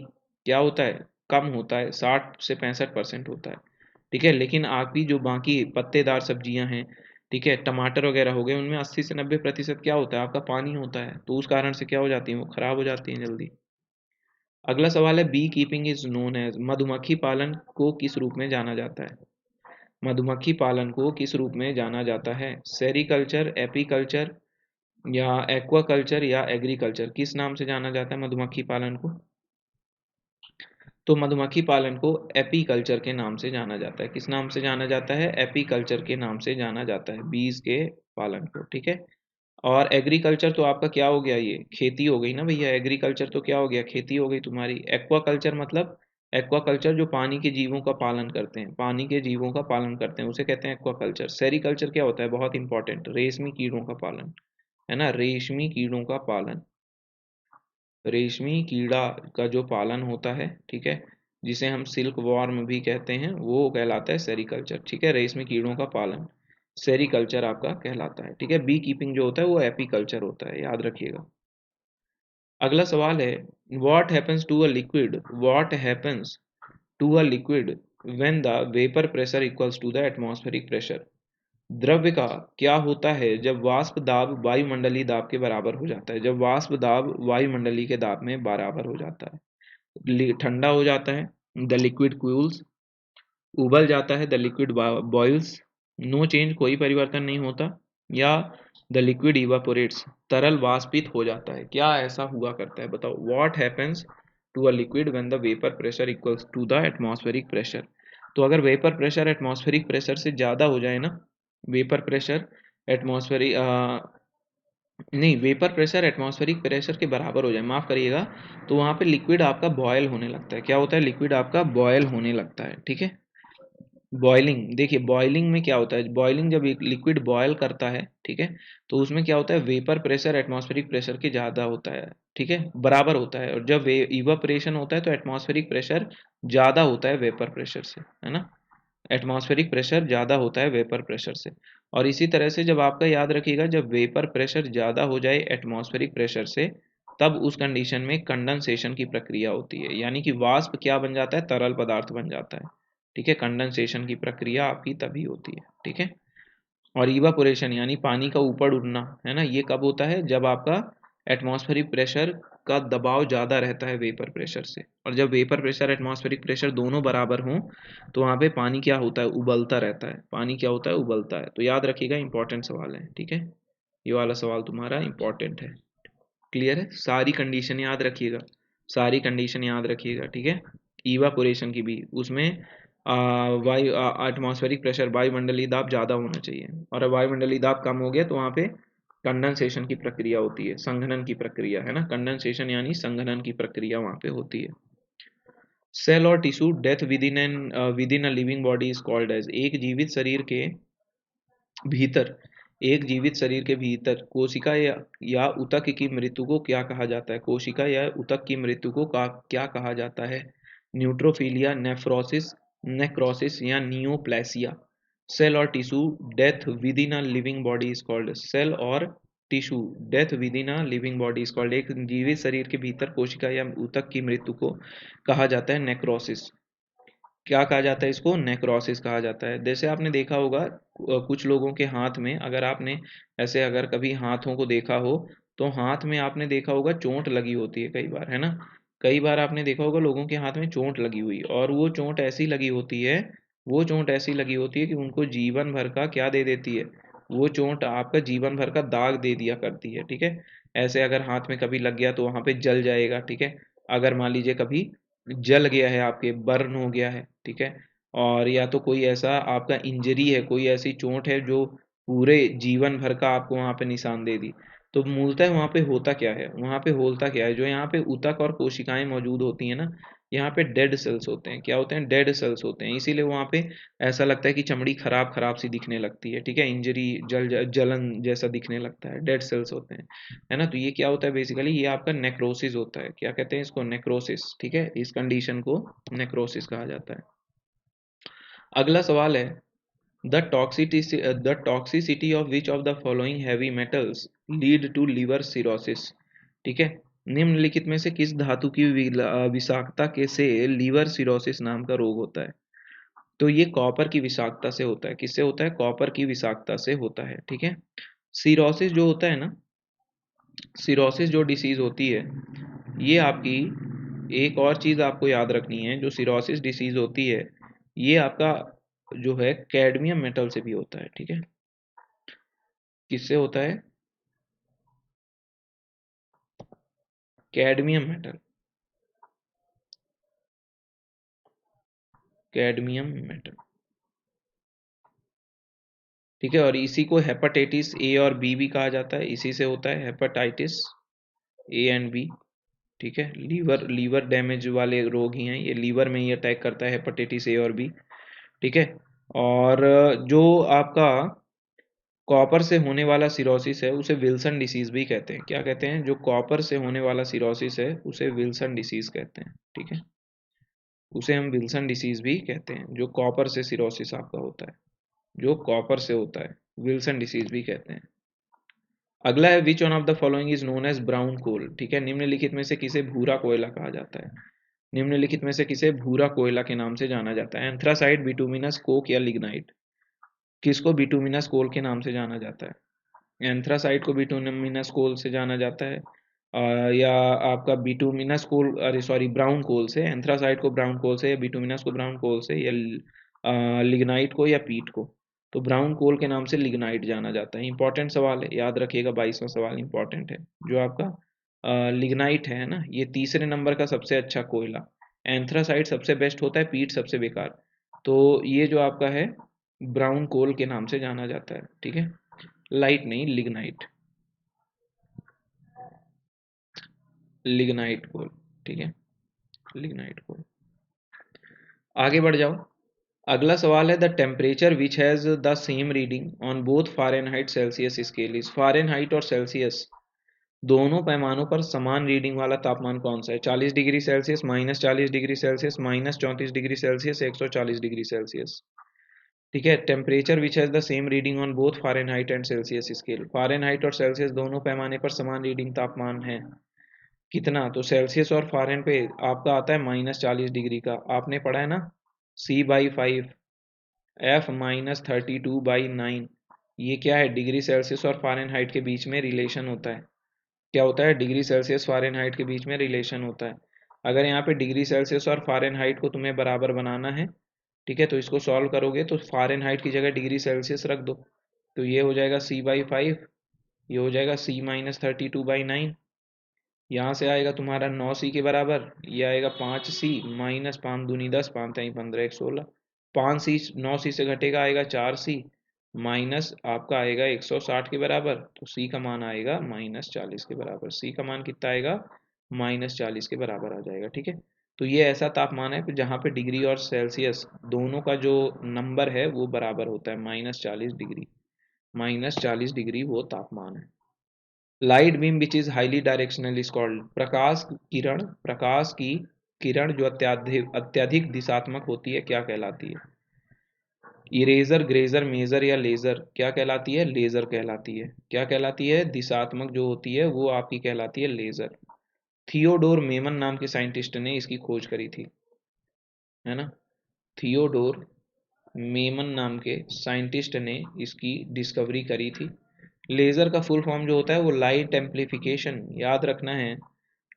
क्या होता है? कम होता है, 60 से 65% होता है। ठीक है, लेकिन आपकी जो बाकी पत्तेदार सब्जियां हैं, ठीक है, टमाटर वगैरह हो गए, उनमें 80 से 90% क्या होता है? आपका पानी होता है। तो उस कारण से क्या हो जाती है? वो खराब हो जाती हैं जल्दी। अगला सवाल है, beekeeping is known as. मधुमक्खी पालन को किस रूप में जाना जाता है? मधुमक्खी पालन को किस रूप में जाना जाता है? सेरीकल्चर, एपीकल्चर या एक्वाकल्चर या एग्रीकल्चर, किस नाम से जाना जाता है मधुमक्खी पालन को? तो मधुमक्खी पालन को एपीकल्चर के नाम से जाना जाता है। किस नाम से जाना जाता है? एपीकल्चर के नाम से जाना जाता है बीज के पालन को, ठीक है। और एग्रीकल्चर तो आपका क्या हो गया, ये खेती हो गई ना भैया। एग्रीकल्चर तो क्या हो गया, खेती हो गई तुम्हारी। एक्वाकल्चर मतलब, एक्वाकल्चर जो पानी के जीवों का पालन करते हैं, पानी के जीवों का पालन करते हैं, उसे कहते हैं एक्वाकल्चर। सेरीकल्चर क्या होता है, बहुत इंपॉर्टेंट, रेशमी कीड़ों का पालन, है ना, रेशमी कीड़ों का पालन। रेशमी कीड़ा का जो पालन होता है, ठीक है, जिसे हम सिल्क वॉर्म भी कहते हैं, वो कहलाता है सेरीकल्चर, ठीक है। रेशमी कीड़ों का पालन सेरीकल्चर आपका कहलाता है, ठीक है। बी कीपिंग जो होता है वो एपीकल्चर होता है, याद रखिएगा। अगला सवाल है, what happens to a liquid, what happens to a liquid when the vapour pressure equals to the atmospheric pressure. द्रव्य का क्या होता है जब वाष्प दाब वायुमंडलीय दाब के बराबर हो जाता है? जब वाष्प दाब वायुमंडलीय के दाब में बराबर हो जाता है, ठंडा हो जाता है, द लिक्विड कूल्स, उबल जाता है, the liquid boils, no change, कोई परिवर्तन नहीं होता, या द लिक्विड इवापोरेट्स, तरल वाष्पित हो जाता है। क्या ऐसा हुआ करता है, बताओ। What happens to a liquid when the vapour pressure equals to the atmospheric pressure. तो अगर वेपर प्रेशर एटमॉस्फेरिक प्रेशर से ज़्यादा हो जाए ना, वेपर प्रेशर एटमॉस्फेरिक नहीं, वेपर प्रेशर एटमॉस्फेरिक प्रेशर के बराबर हो जाए, माफ़ करिएगा, तो वहाँ पे लिक्विड आपका बॉयल होने लगता है। क्या होता है, लिक्विड आपका बॉयल होने लगता है, ठीक है। बॉइलिंग, देखिए बॉइलिंग में क्या होता है, बॉइलिंग जब एक लिक्विड बॉयल करता है, ठीक है, तो उसमें क्या होता है, वेपर प्रेशर एटमॉस्फेरिक प्रेशर के ज़्यादा होता है, ठीक है, बराबर होता है। और जब इवापोरेशन होता है तो एटमॉस्फेरिक प्रेशर ज़्यादा होता है वेपर प्रेशर से, है ना। एटमॉस्फेरिक प्रेशर ज़्यादा होता है वेपर प्रेशर से। और इसी तरह से जब आपका, याद रखिएगा, जब वेपर प्रेशर ज़्यादा हो जाए एटमॉस्फेरिक प्रेशर से, तब उस कंडीशन में कंडेंसेशन की प्रक्रिया होती है, यानी कि वाष्प क्या बन जाता है, तरल पदार्थ बन जाता है, ठीक है। कंडेंसेशन की प्रक्रिया आपकी तभी होती है, ठीक है। और इवापोरेशन यानी पानी का ऊपर उड़ना, है ना, ये कब होता है, जब आपका एटमॉस्फेरिक प्रेशर का दबाव ज़्यादा रहता है वेपर प्रेशर से। और जब वेपर प्रेशर एटमॉस्फेरिक प्रेशर दोनों बराबर हों, तो वहाँ पे पानी क्या होता है, उबलता रहता है। पानी क्या होता है, उबलता है। तो याद रखिएगा, इंपॉर्टेंट सवाल है, ठीक है। ये वाला सवाल तुम्हारा इंपॉर्टेंट है। क्लियर है, सारी कंडीशन याद रखिएगा, सारी कंडीशन याद रखिएगा, ठीक है। इवापोरेशन की भी, उसमें वायु एटमॉस्फेरिक प्रेशर वायुमंडलीय दाब ज़्यादा होना चाहिए, और वायुमंडलीय दाब कम हो गया तो वहाँ पे कंडेंसेशन की प्रक्रिया होती है, संघनन की प्रक्रिया, है ना। कंडेंसेशन यानी संघनन की प्रक्रिया वहाँ पे होती है। सेल और tissue death within a living body is called age. एक जीवित शरीर के भीतर, एक जीवित शरीर के भीतर कोशिका या ऊतक की मृत्यु को क्या कहा जाता है? कोशिका या ऊतक की मृत्यु को क्या कहा जाता है? न्यूट्रोफिलिया, नेफ्रोसिस, नेक्रोसिस या नियोप्लासिया। सेल और tissue death within a living body is called, cell और tissue death within a living body is called, एक जीवित शरीर के भीतर कोशिका या ऊतक की मृत्यु को कहा जाता है नेक्रोसिस। क्या कहा जाता है इसको? नेक्रोसिस कहा जाता है। जैसे आपने देखा होगा कुछ लोगों के हाथ में, अगर आपने ऐसे अगर कभी हाथों को देखा हो, तो हाथ में आपने देखा होगा चोट लगी होती है कई बार, है ना। कई बार आपने देखा होगा लोगों के हाथ में चोट लगी हुई, और वो चोट ऐसी लगी होती है, वो चोट ऐसी लगी होती है कि उनको जीवन भर का क्या दे देती है, वो चोट आपका जीवन भर का दाग दे दिया करती है, ठीक है। ऐसे अगर हाथ में कभी लग गया तो वहां पे जल जाएगा, ठीक है। अगर मान लीजिए कभी जल गया है, आपके बर्न हो गया है, ठीक है, और या तो कोई ऐसा आपका इंजरी है, कोई ऐसी चोट है जो पूरे जीवन भर का आपको वहाँ पे निशान दे दी, तो मूलतः वहाँ पे होता क्या है, वहाँ पे होता क्या है, जो यहाँ पे ऊतक और कोशिकाएं मौजूद होती हैं ना, यहाँ पे डेड सेल्स होते हैं। क्या होते हैं? डेड सेल्स होते हैं। इसीलिए वहाँ पे ऐसा लगता है कि चमड़ी खराब खराब सी दिखने लगती है, ठीक है, इंजरी, जलन जैसा दिखने लगता है, डेड सेल्स होते हैं, है ना। तो ये क्या होता है, बेसिकली ये आपका नेक्रोसिस होता है। क्या कहते हैं इसको? नेक्रोसिस, ठीक है। इस कंडीशन को नेक्रोसिस कहा जाता है। अगला सवाल है, the toxicity of which of the following heavy metals lead to liver cirrhosis, ठीक है। निम्नलिखित में से किस धातु की विषाक्तता के से लीवर सिरोसिस नाम का रोग होता है? तो ये कॉपर की विषाक्तता से होता है। किससे होता है? कॉपर की विषाक्तता से होता है, ठीक है। सिरोसिस जो होता है ना, सिरोसिस जो डिसीज होती है, ये आपकी, एक और चीज़ आपको याद रखनी है, जो सिरोसिस डिसीज होती है, ये आपका जो है कैडमियम मेटल से भी होता है, ठीक है। किससे होता है? कैडमियम मेटल, कैडमियम मेटल, ठीक है। और इसी को हेपेटाइटिस ए और बी भी कहा जाता है, इसी से होता है हेपेटाइटिस ए एंड बी, ठीक है। लीवर लीवर डैमेज वाले रोग ही हैं ये, लीवर में ही अटैक करता है हेपेटाइटिस ए और बी, ठीक है। और जो आपका कॉपर से होने वाला सिरोसिस है उसे विल्सन डिसीज भी कहते हैं। क्या कहते हैं? जो कॉपर से होने वाला सिरोसिस है उसे विल्सन डिसीज कहते हैं, ठीक है। उसे हम विल्सन डिसीज भी कहते हैं, जो कॉपर से सिरोसिस आपका होता है, जो कॉपर से होता है, विल्सन डिसीज भी कहते हैं। अगला है which one of the following is known as brown coal, ठीक है। निम्नलिखित में से किसे भूरा कोयला कहा जाता है? निम्नलिखित में से किसे भूरा कोयला के नाम से जाना जाता है? एंथ्रासाइट, बिटुमिनस, कोक या लिग्नाइट? किसको बिटुमिनस कोल के नाम से जाना जाता है? एंथ्रासाइट को बिटुमिनस कोल से जाना जाता है, या आपका बिटुमिनस कोल, अरे सॉरी, ब्राउन कोल से, एंथ्रासाइट को ब्राउन कोल से, या बिटुमिनस को ब्राउन कोल से, या लिग्नाइट को या पीट को? तो ब्राउन कोल के नाम से लिग्नाइट जाना जाता है। इंपॉर्टेंट सवाल है, याद रखिएगा, 22वां सवाल इंपॉर्टेंट है। जो आपका लिग्नाइट है ना, ये तीसरे नंबर का सबसे अच्छा कोयला, एंथ्रासाइट सबसे बेस्ट होता है, पीट सबसे बेकार। तो ये जो आपका है ब्राउन कोल के नाम से जाना जाता है, ठीक है। लाइट नहीं, लिग्नाइट, लिग्नाइट कोल, ठीक है, लिग्नाइट कोल। आगे बढ़ जाओ। अगला सवाल है the temperature which has the same reading on both Fahrenheit Celsius scale is. Fahrenheit और सेल्सियस दोनों पैमानों पर समान रीडिंग वाला तापमान कौन सा है? 40 degree Celsius, -40 degree Celsius, -34 degree Celsius, 140 degree Celsius, ठीक है। Temperature which has the same reading on both Fahrenheit and Celsius scale. Fahrenheit और सेल्सियस दोनों पैमाने पर समान रीडिंग तापमान है। कितना? तो सेल्सियस और फ़ारेन पे आपका आता है -40 डिग्री का, आपने पढ़ा है ना, C/5, F -32/9। ये क्या है? डिग्री सेल्सियस और फ़ारेनहाइट के बीच में रिलेशन होता है। क्या होता है? डिग्री सेल्सियस फ़ारेनहाइट के बीच में रिलेशन होता है। अगर यहाँ पे डिग्री सेल्सियस और फ़ारेनहाइट को तुम्हें बराबर बनाना है, ठीक है, तो इसको सॉल्व करोगे तो फ़ारेनहाइट की जगह डिग्री सेल्सियस रख दो, तो ये हो जाएगा C/5, ये हो जाएगा C -32/9। यहाँ से आएगा तुम्हारा 9C के बराबर, ये आएगा 5C, माइनस 5 दूनी 10, 5 3 15, 16। 5C 9C से घटेगा, आएगा 4C, माइनस आपका आएगा 160 के बराबर, तो C का मान आएगा -40 के बराबर। C का मान कितना आएगा? -40 के बराबर आ जाएगा, ठीक है। तो ये ऐसा तापमान है जहाँ पे डिग्री और सेल्सियस दोनों का जो नंबर है वो बराबर होता है, -40 डिग्री, -40 डिग्री वो तापमान है। Light beam which is highly directional is called. प्रकाश की किरण जो अत्याधिक अत्यधिक दिशात्मक होती है क्या कहलाती है? इरेजर, ग्रेजर, मेजर या लेजर? क्या कहलाती है? लेजर कहलाती है। क्या कहलाती है? दिशात्मक जो होती है वो आपकी कहलाती है लेजर। थियोडोर मेमन नाम के साइंटिस्ट ने इसकी खोज करी थी, है ना। थियोडोर मेमन नाम के साइंटिस्ट ने इसकी डिस्कवरी करी थी। लेज़र का फुल फॉर्म जो होता है वो लाइट एम्प्लीफिकेशन, याद रखना है।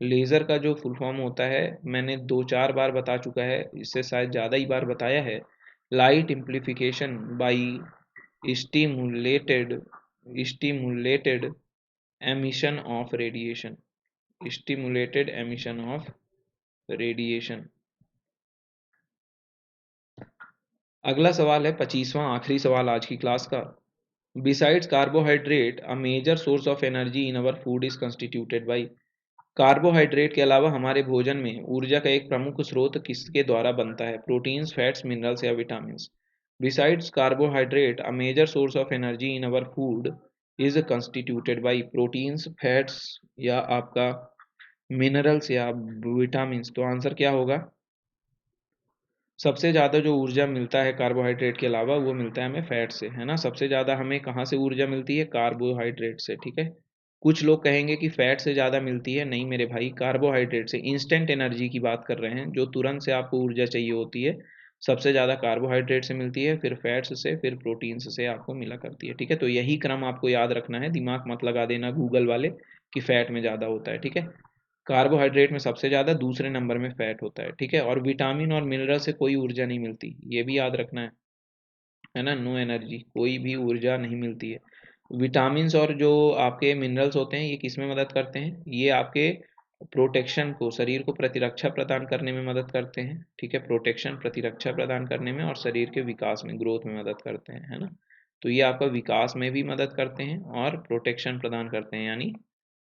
लेज़र का जो फुल फॉर्म होता है मैंने 2 4 बार बता चुका है, इससे शायद ज़्यादा ही बार बताया है। Light amplification by stimulated stimulated emission of radiation, stimulated emission of radiation. अगला सवाल है 25वां आखिरी सवाल आज की क्लास का। Besides carbohydrate a major source of energy in our food is constituted by. Carbohydrate के अलावा हमारे भोजन में ऊर्जा का एक प्रमुख स्रोत किसके द्वारा बनता है? प्रोटीन्स, फैट्स, मिनरल्स या vitamin? Besides carbohydrate a major source of energy in our food is constituted by proteins, fats या आपका मिनरल्स या विटामिन। तो आंसर क्या होगा? सबसे ज़्यादा जो ऊर्जा मिलता है कार्बोहाइड्रेट के अलावा वो मिलता है हमें फैट से, है ना। सबसे ज़्यादा हमें कहाँ से ऊर्जा मिलती है? कार्बोहाइड्रेट से, ठीक है। कुछ लोग कहेंगे कि फैट से ज़्यादा मिलती है, नहीं मेरे भाई, कार्बोहाइड्रेट से। इंस्टेंट एनर्जी की बात कर रहे हैं, जो तुरंत से आपको ऊर्जा चाहिए होती है, सबसे ज़्यादा कार्बोहाइड्रेट से मिलती है, फिर फैट्स से, फिर प्रोटीन्स से आपको मिला करती है, ठीक है। तो यही क्रम आपको याद रखना है, दिमाग मत लगा देना गूगल वाले कि फैट में ज़्यादा होता है, ठीक है। कार्बोहाइड्रेट में सबसे ज़्यादा, दूसरे नंबर में फैट होता है, ठीक है। और विटामिन और मिनरल से कोई ऊर्जा नहीं मिलती, ये भी याद रखना है। है ना, नो एनर्जी, कोई भी ऊर्जा नहीं मिलती है। विटामिन्स और जो आपके मिनरल्स होते हैं ये किस में मदद करते हैं, ये आपके प्रोटेक्शन को, शरीर को प्रतिरक्षा प्रदान करने में मदद करते हैं, ठीक है, प्रोटेक्शन प्रतिरक्षा प्रदान करने में और शरीर के विकास में, ग्रोथ में मदद करते हैं, है ना। तो ये आपका विकास में भी मदद करते हैं और प्रोटेक्शन प्रदान करते हैं, यानी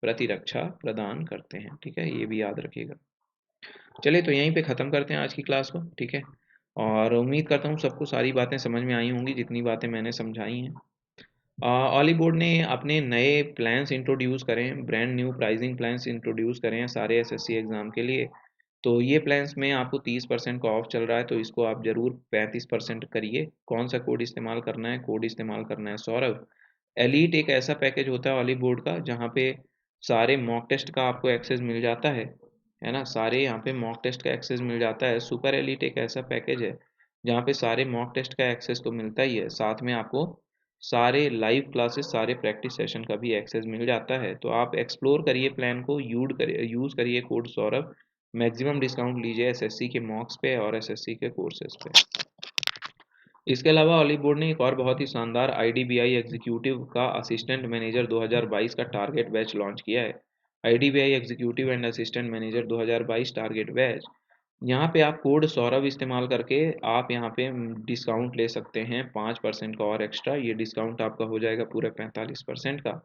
प्रतिरक्षा प्रदान करते हैं, ठीक है, ये भी याद रखिएगा। चलिए तो यहीं पे ख़त्म करते हैं आज की क्लास को, ठीक है। और उम्मीद करता हूँ सबको सारी बातें समझ में आई होंगी जितनी बातें मैंने समझाई हैं। ऑली बोर्ड ने अपने नए प्लान्स इंट्रोड्यूस करें हैं, brand new pricing plans introduce करें हैं सारे एसएससी एग्ज़ाम के लिए। तो ये प्लान्स में आपको 30% का ऑफ चल रहा है, तो इसको आप ज़रूर 35% करिए। कौन सा कोड इस्तेमाल करना है, कोड इस्तेमाल करना है सौरभ। एलीट एक ऐसा पैकेज होता है ऑली बोर्ड का जहाँ पे सारे मॉक टेस्ट का आपको एक्सेस मिल जाता है ना, सारे यहाँ पे मॉक टेस्ट का एक्सेस मिल जाता है। सुपर एलीट एक ऐसा पैकेज है जहाँ पे सारे मॉक टेस्ट का एक्सेस तो मिलता ही है, साथ में आपको सारे लाइव क्लासेस, सारे प्रैक्टिस सेशन का भी एक्सेस मिल जाता है। तो आप एक्सप्लोर करिए प्लान को, यूज़ करिए कोड सौरभ, मैक्सिमम डिस्काउंट लीजिए एसएससी के मॉक्स पे और एसएससी के कोर्सेज पे। इसके अलावा ऑली बोर्ड ने एक और बहुत ही शानदार आईडीबीआई एग्जीक्यूटिव का असिस्टेंट मैनेजर 2022 का टारगेट बैच लॉन्च किया है। IDBI executive and assistant manager 2022 target batch, यहाँ पे आप कोड सौरभ इस्तेमाल करके आप यहाँ पे डिस्काउंट ले सकते हैं 5% का और एक्स्ट्रा। ये डिस्काउंट आपका हो जाएगा पूरे 45% का।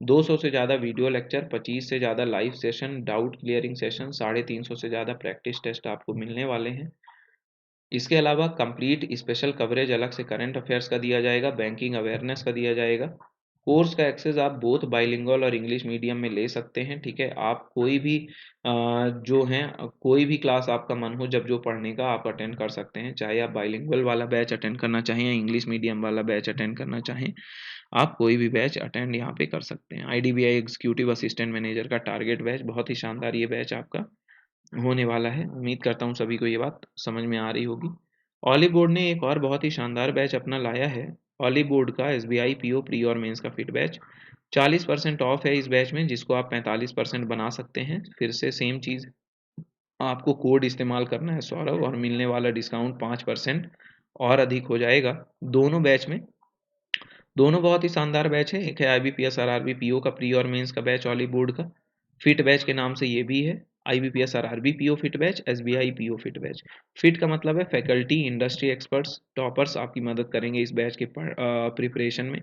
200 से ज़्यादा वीडियो लेक्चर, 25 से ज़्यादा live session, doubt clearing session, 350 से ज़्यादा प्रैक्टिस टेस्ट आपको मिलने वाले हैं। इसके अलावा कंप्लीट स्पेशल कवरेज अलग से करंट अफेयर्स का दिया जाएगा, बैंकिंग अवेयरनेस का दिया जाएगा। कोर्स का एक्सेस आप बोथ बाइलिंगुअल और इंग्लिश मीडियम में ले सकते हैं, ठीक है। आप कोई भी जो है कोई भी क्लास आपका मन हो जब जो पढ़ने का आप अटेंड कर सकते हैं, चाहे आप बाइलिंगुअल वाला बैच अटेंड करना चाहें या इंग्लिश मीडियम वाला बैच अटेंड करना चाहें, आप कोई भी बैच अटेंड यहाँ पे कर सकते हैं। आईडीबीआई एग्जीक्यूटिव असिस्टेंट मैनेजर का टारगेट बैच, बहुत ही शानदार ये बैच आपका होने वाला है। उम्मीद करता हूँ सभी को ये बात समझ में आ रही होगी। ऑली बोर्ड ने एक और बहुत ही शानदार बैच अपना लाया है, ऑली बोर्ड का एसबीआई पीओ प्री और मेंस का फिट बैच। 40% ऑफ है इस बैच में, जिसको आप 45% बना सकते हैं। फिर से सेम चीज़, आपको कोड इस्तेमाल करना है सौरभ और मिलने वाला डिस्काउंट 5% और अधिक हो जाएगा दोनों बैच में। दोनों बहुत ही शानदार बैच है। एक है आईबीपीएस आरआरबी पीओ का प्री और मेंस का बैच ऑली बोर्ड का, फिट बैच के नाम से ये भी है। IBPS RRB PO fit batch, SBI PO fit batch. Fit का मतलब है फैकल्टी, इंडस्ट्री एक्सपर्ट्स, टॉपर्स आपकी मदद करेंगे इस बैच के प्रिपरेशन में।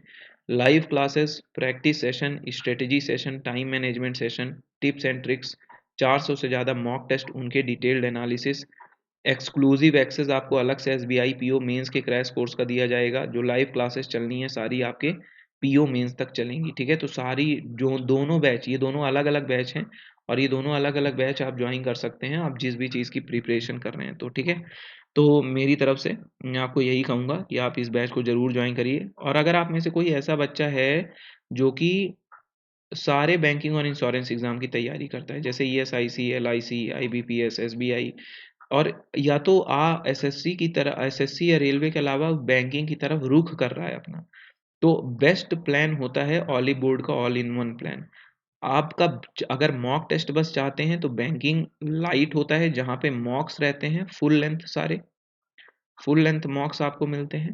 Live classes, practice session, strategy session, time management session, tips and tricks, 400 से ज़्यादा मॉक टेस्ट, उनके डिटेल्ड एनालिसिस, एक्सक्लूसिव एक्सेस आपको अलग से एसबीआई पीओ मेंस के क्रैश कोर्स का दिया जाएगा। जो लाइव क्लासेस चलनी है सारी आपके पीओ मेंस तक चलेंगी, ठीक है। तो सारी जो दोनों बैच, ये दोनों अलग अलग बैच हैं और ये दोनों अलग अलग बैच आप ज्वाइन कर सकते हैं आप जिस भी चीज़ की प्रिपरेशन कर रहे हैं, तो ठीक है। तो मेरी तरफ से मैं आपको यही कहूँगा कि आप इस बैच को ज़रूर ज्वाइन करिए। और अगर आप में से कोई ऐसा बच्चा है जो कि सारे बैंकिंग और इंश्योरेंस एग्जाम की तैयारी करता है, जैसे ईएसआईसी, एलआईसी, आईबीपीएस, एसबीआई, और या तो एसएससी की तरह, एसएससी या रेलवे के अलावा बैंकिंग की तरफ रुख कर रहा है अपना, तो बेस्ट प्लान होता है ऑली बोर्ड का ऑल इन वन प्लान। आपका अगर मॉक टेस्ट बस चाहते हैं तो बैंकिंग लाइट होता है जहाँ पे मॉक्स रहते हैं फुल लेंथ, सारे फुल लेंथ मॉक्स आपको मिलते हैं।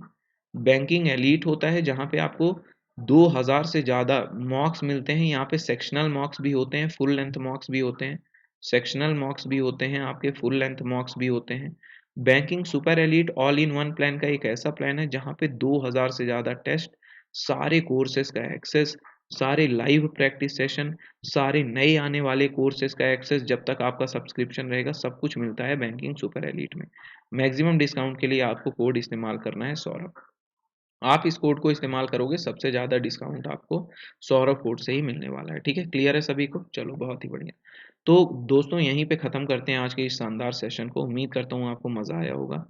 बैंकिंग एलीट होता है जहाँ पे आपको 2000 से ज़्यादा मॉक्स मिलते हैं। यहाँ पे सेक्शनल मॉक्स भी होते हैं, फुल लेंथ मॉक्स भी होते हैं, सेक्शनल मॉक्स भी होते हैं, आपके फुल लेंथ मॉक्स भी होते हैं। Banking super elite all in one plan का एक ऐसा प्लान है जहाँ पे 2000 से ज़्यादा टेस्ट, सारे कोर्सेज का एक्सेस, सारे लाइव प्रैक्टिस सेशन, सारे नए आने वाले कोर्सेज का एक्सेस, जब तक आपका सब्सक्रिप्शन रहेगा सब कुछ मिलता है बैंकिंग सुपर एलीट में। मैक्सिमम डिस्काउंट के लिए आपको कोड इस्तेमाल करना है सौरभ। आप इस कोड को इस्तेमाल करोगे सबसे ज़्यादा डिस्काउंट आपको सौरभ कोड से ही मिलने वाला है, ठीक है। क्लियर है सभी को? चलो बहुत ही बढ़िया। तो दोस्तों यहीं पे ख़त्म करते हैं आज के इस शानदार सेशन को। उम्मीद करता हूँ आपको मज़ा आया होगा।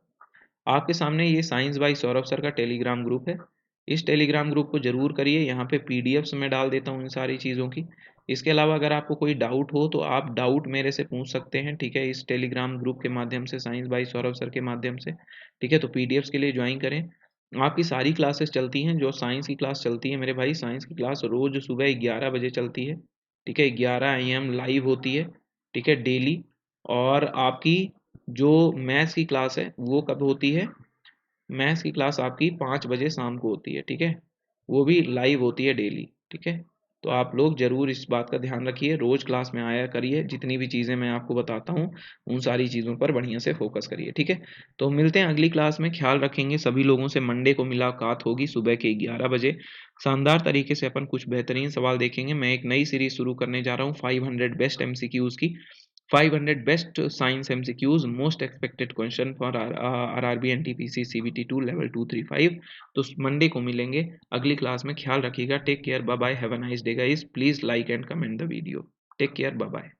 आपके सामने ये साइंस बाय सौरभ सर का टेलीग्राम ग्रुप है। इस टेलीग्राम ग्रुप को ज़रूर करिए, यहाँ पे पीडीएफ्स मैं डाल देता हूँ इन सारी चीज़ों की। इसके अलावा अगर आपको कोई डाउट हो तो आप डाउट मेरे से पूछ सकते हैं, ठीक है, इस टेलीग्राम ग्रुप के माध्यम से, साइंस बाय सौरभ सर के माध्यम से, ठीक है। तो पीडीएफ्स के लिए ज्वाइन करें। आपकी सारी क्लासेस चलती हैं, जो साइंस की क्लास चलती है मेरे भाई, साइंस की क्लास रोज़ सुबह 11 बजे चलती है, ठीक है, 11 AM लाइव होती है, ठीक है, डेली। और आपकी जो मैथ्स की क्लास है वो कब होती है, मैथ्स की क्लास आपकी 5 बजे शाम को होती है, ठीक है। वो भी लाइव होती है डेली, ठीक है। तो आप लोग ज़रूर इस बात का ध्यान रखिए, रोज़ क्लास में आया करिए, जितनी भी चीज़ें मैं आपको बताता हूँ उन सारी चीज़ों पर बढ़िया से फोकस करिए, ठीक है। तो मिलते हैं अगली क्लास में, ख्याल रखेंगे सभी लोगों से। मंडे को मुलाकात होगी सुबह के 11 बजे। शानदार तरीके से अपन कुछ बेहतरीन सवाल देखेंगे। मैं एक नई सीरीज शुरू करने जा रहा हूँ 500 बेस्ट एमसीक्यूज की। 500 best science MCQs, most expected question for RRB NTPC CBT 2 level 235। तो मंडे को मिलेंगे अगली क्लास में। ख्याल रखिएगा। Take care, bye bye, have a nice day guys. Please like and comment the video. Take care, bye bye.